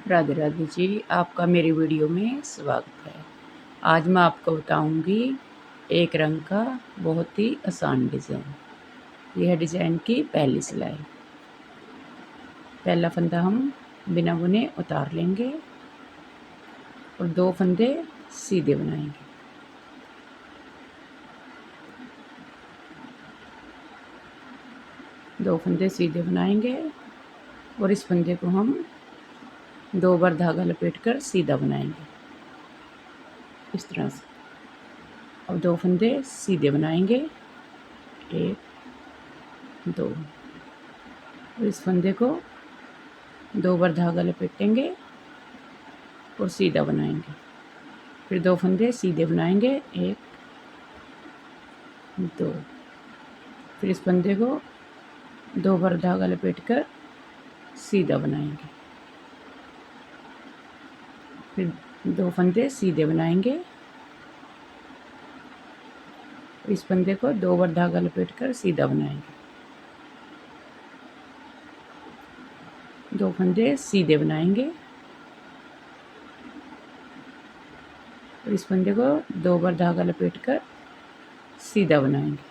राधे राधे जी, आपका मेरी वीडियो में स्वागत है। आज मैं आपको बताऊंगी एक रंग का बहुत ही आसान डिज़ाइन। यह डिज़ाइन की पहली सिलाई। पहला फंदा हम बिना बुने उतार लेंगे और 2 फंदे सीधे बनाएंगे। दो फंदे सीधे बनाएंगे और इस फंदे को हम 2 बार धागा लपेटकर सीधा बनाएंगे, इस तरह से। अब 2 फंदे सीधे बनाएंगे, 1 2, और इस फंदे को 2 बार धागा लपेटेंगे और सीधा बनाएंगे। फिर 2 फंदे सीधे बनाएंगे, 1 2, फिर इस फंदे को 2 बार धागा लपेटकर सीधा बनाएंगे। फिर 2 फंदे सीधे बनाएंगे, इस फंदे को 2 बार धागा लपेटकर सीधा बनाएंगे। 2 फंदे सीधे बनाएंगे और इस फंदे को 2 बार धागा लपेटकर सीधा बनाएंगे।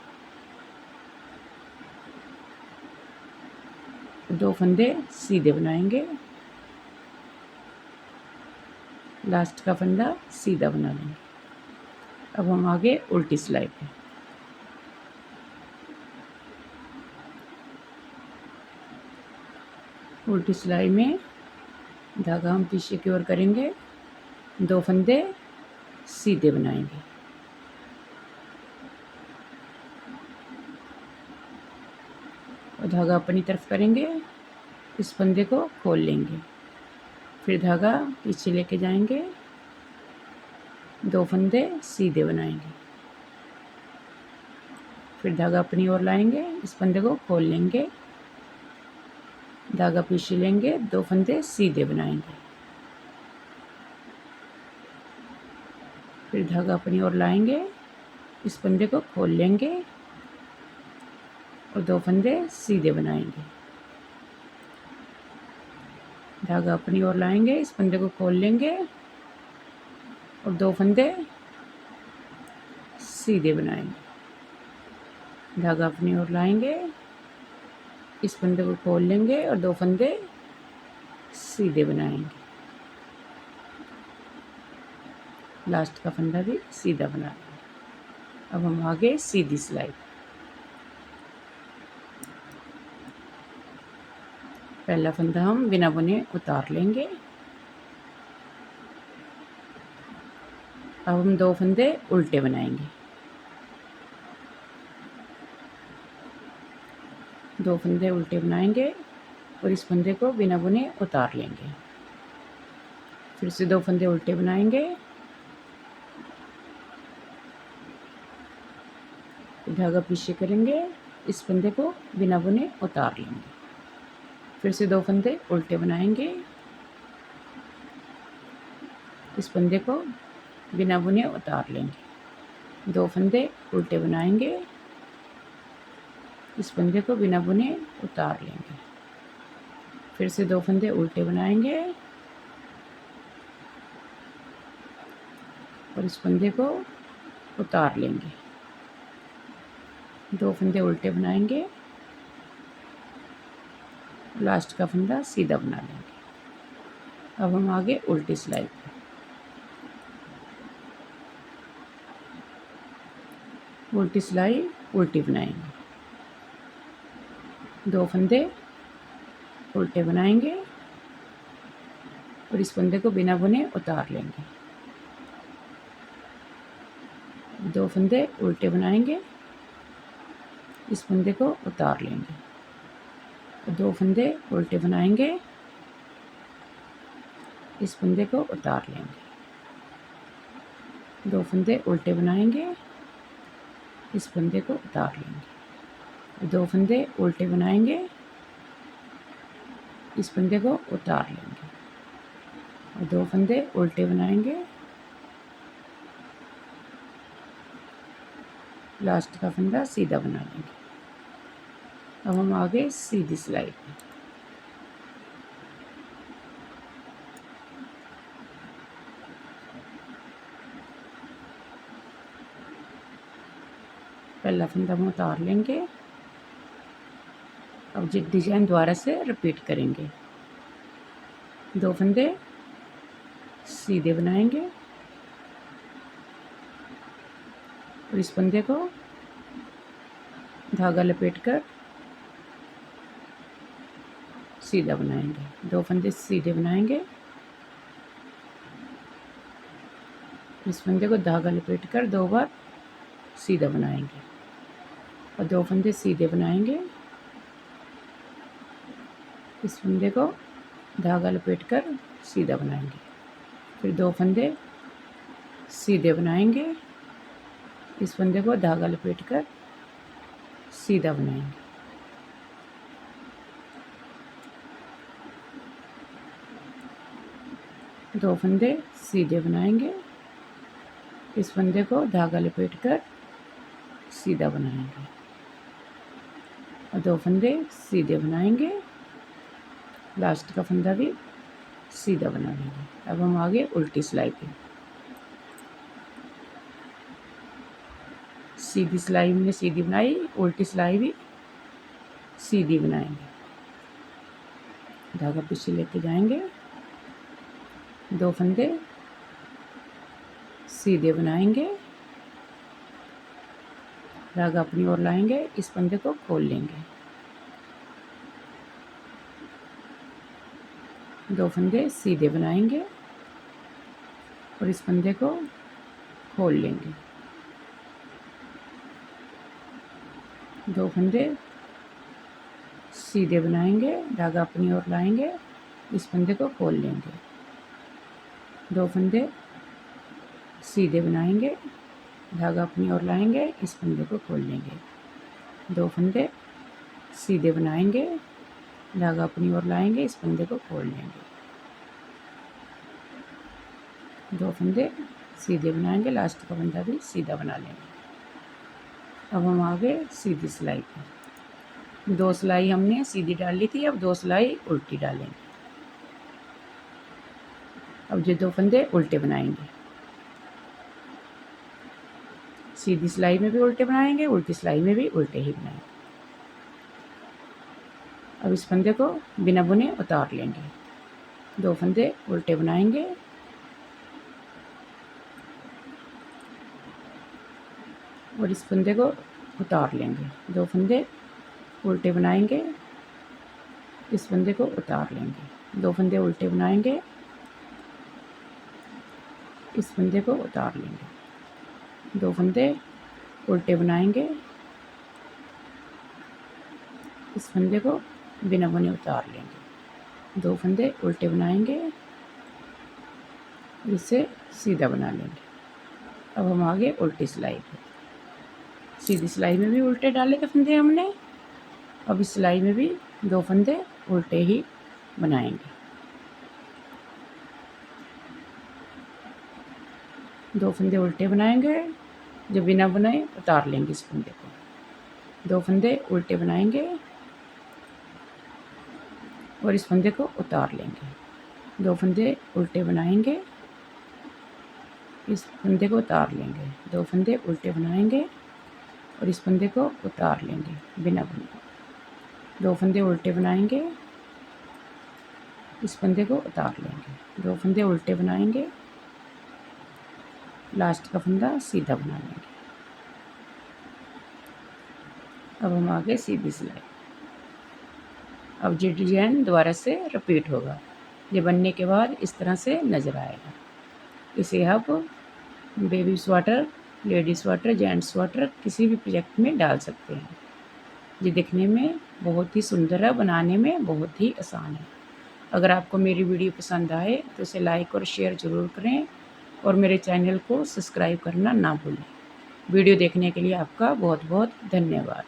2 फंदे सीधे बनाएंगे, लास्ट का फंदा सीधा बना लेंगे। अब हम आगे उल्टी सिलाई पे। उल्टी सिलाई में धागा हम पीछे की ओर करेंगे, 2 फंदे सीधे बनाएंगे, और धागा अपनी तरफ करेंगे, इस फंदे को खोल लेंगे, फिर धागा पीछे लेके जाएंगे, 2 फंदे सीधे बनाएंगे, फिर धागा अपनी ओर लाएंगे, इस फंदे को खोल लेंगे, धागा पीछे लेंगे, 2 फंदे सीधे बनाएंगे, फिर धागा अपनी ओर लाएंगे, इस फंदे को खोल लेंगे और 2 फंदे सीधे बनाएंगे, धागा अपनी ओर लाएंगे, इस फंदे को खोल लेंगे और 2 फंदे सीधे बनाएंगे, धागा अपनी ओर लाएंगे, इस फंदे को खोल लेंगे और 2 फंदे सीधे बनाएंगे, लास्ट का फंदा भी सीधा बना लेंगे। अब हम आगे सीधी सिलाई। पहला फंदा हम बिना बुने उतार लेंगे। अब हम 2 फंदे उल्टे बनाएंगे, 2 फंदे उल्टे बनाएंगे और इस फंदे को बिना बुने उतार लेंगे। फिर से 2 फंदे उल्टे बनाएंगे, धागा पीछे करेंगे, इस फंदे को बिना बुने उतार लेंगे। फिर से 2 फंदे उल्टे बनाएंगे, इस फंदे को बिना बुने उतार लेंगे, 2 फंदे उल्टे बनाएंगे, इस फंदे को बिना बुने उतार लेंगे। फिर से 2 फंदे उल्टे बनाएंगे और इस फंदे को उतार लेंगे, 2 फंदे उल्टे बनाएंगे, लास्ट का फंदा सीधा बना लेंगे। अब हम आगे उल्टी सिलाई पे। उल्टी सिलाई उल्टी बनाएंगे, 2 फंदे उल्टे बनाएंगे और इस फंदे को बिना बुने उतार लेंगे, 2 फंदे उल्टे बनाएंगे, इस फंदे को उतार लेंगे, 2 फंदे उल्टे बनाएंगे, इस फंदे को उतार लेंगे, 2 फंदे उल्टे बनाएंगे, इस फंदे को उतार लेंगे, 2 फंदे उल्टे बनाएंगे, इस फंदे को उतार लेंगे, और 2 फंदे उल्टे बनाएंगे, लास्ट का फंदा सीधा बना लेंगे। अब हम आगे सीधी सिलाई पे। पहला फंदा हम उतार लेंगे। अब ये डिजाइन दोबारा से रिपीट करेंगे। 2 फंदे सीधे बनाएंगे और इस फंदे को धागा लपेट कर सीधा बनाएंगे। 2 फंदे सीधे बनाएंगे, इस फंदे को धागा लपेट कर 2 बार सीधा बनाएंगे और 2 फंदे सीधे बनाएंगे, इस फंदे को धागा लपेट कर सीधा बनाएंगे। फिर 2 फंदे सीधे बनाएंगे, इस फंदे को धागा लपेट कर सीधा बनाएंगे। दो फंदे सीधे बनाएंगे, इस फंदे को धागा लपेट कर सीधा बनाएंगे और 2 फंदे सीधे बनाएंगे, लास्ट का फंदा भी सीधा बना लेंगे। अब हम आगे उल्टी सिलाई पे। सीधी सिलाई हमने सीधी बनाई, उल्टी सिलाई भी सीधी बनाएंगे। धागा पीछे लेके जाएंगे, 2 फंदे सीधे बनाएंगे, धागा अपनी ओर लाएंगे, इस फंदे को खोल लेंगे। 2 फंदे सीधे बनाएंगे और इस फंदे को खोल लेंगे। 2 फंदे सीधे बनाएंगे, धागा अपनी ओर लाएंगे, इस फंदे को खोल लेंगे। 2 फंदे सीधे बनाएंगे, धागा अपनी ओर लाएंगे, इस फंदे को खोल लेंगे। 2 फंदे सीधे बनाएंगे, धागा अपनी ओर लाएंगे, इस फंदे को खोल लेंगे। 2 फंदे सीधे बनाएंगे, लास्ट का फंदा भी सीधा बना लेंगे। अब हम आगे सीधी सिलाई पे। 2 सिलाई हमने सीधी डाली थी, अब 2 सिलाई उल्टी डालेंगे। अब ये 2 फंदे उल्टे बनाएंगे, सीधी सिलाई में भी उल्टे बनाएंगे, उल्टी सिलाई में भी उल्टे ही बनाएंगे। अब इस फंदे को बिना बुने उतार लेंगे। 2 फंदे उल्टे बनाएंगे और इस फंदे को उतार लेंगे। 2 फंदे उल्टे बनाएंगे, इस फंदे को उतार लेंगे। 2 फंदे उल्टे बनाएंगे, इस फंदे को उतार लेंगे। 2 फंदे उल्टे बनाएंगे, इस फंदे को बिना बुने उतार लेंगे। 2 फंदे उल्टे बनाएंगे, इसे सीधा बना लेंगे। अब हम आगे उल्टी सिलाई पे। सीधी सिलाई में भी उल्टे डाले थे फंदे हमने, अब इस सिलाई में भी 2 फंदे उल्टे ही बनाएंगे। 2 फंदे उल्टे बनाएंगे, जो बिना बुनाए उतार लेंगे इस फंदे को। 2 फंदे उल्टे बनाएंगे और इस फंदे को उतार लेंगे। 2 फंदे उल्टे बनाएंगे, इस फंदे को उतार लेंगे। 2 फंदे उल्टे बनाएंगे और इस फंदे को उतार लेंगे बिना बुने। 2 फंदे उल्टे बनाएंगे, इस फंदे को उतार लेंगे। 2 फंदे उल्टे बनाएंगे, लास्ट का फंदा सीधा बना लेंगे। अब हम आगे सीधी सिलाई। अब ये डिजाइन दोबारा से रिपीट होगा। ये बनने के बाद इस तरह से नज़र आएगा। इसे आप baby sweater, ladies sweater, gents sweater किसी भी प्रोजेक्ट में डाल सकते हैं। ये दिखने में बहुत ही सुंदर है, बनाने में बहुत ही आसान है। अगर आपको मेरी वीडियो पसंद आए तो इसे लाइक और शेयर ज़रूर करें और मेरे चैनल को सब्सक्राइब करना ना भूलें। वीडियो देखने के लिए आपका बहुत बहुत धन्यवाद।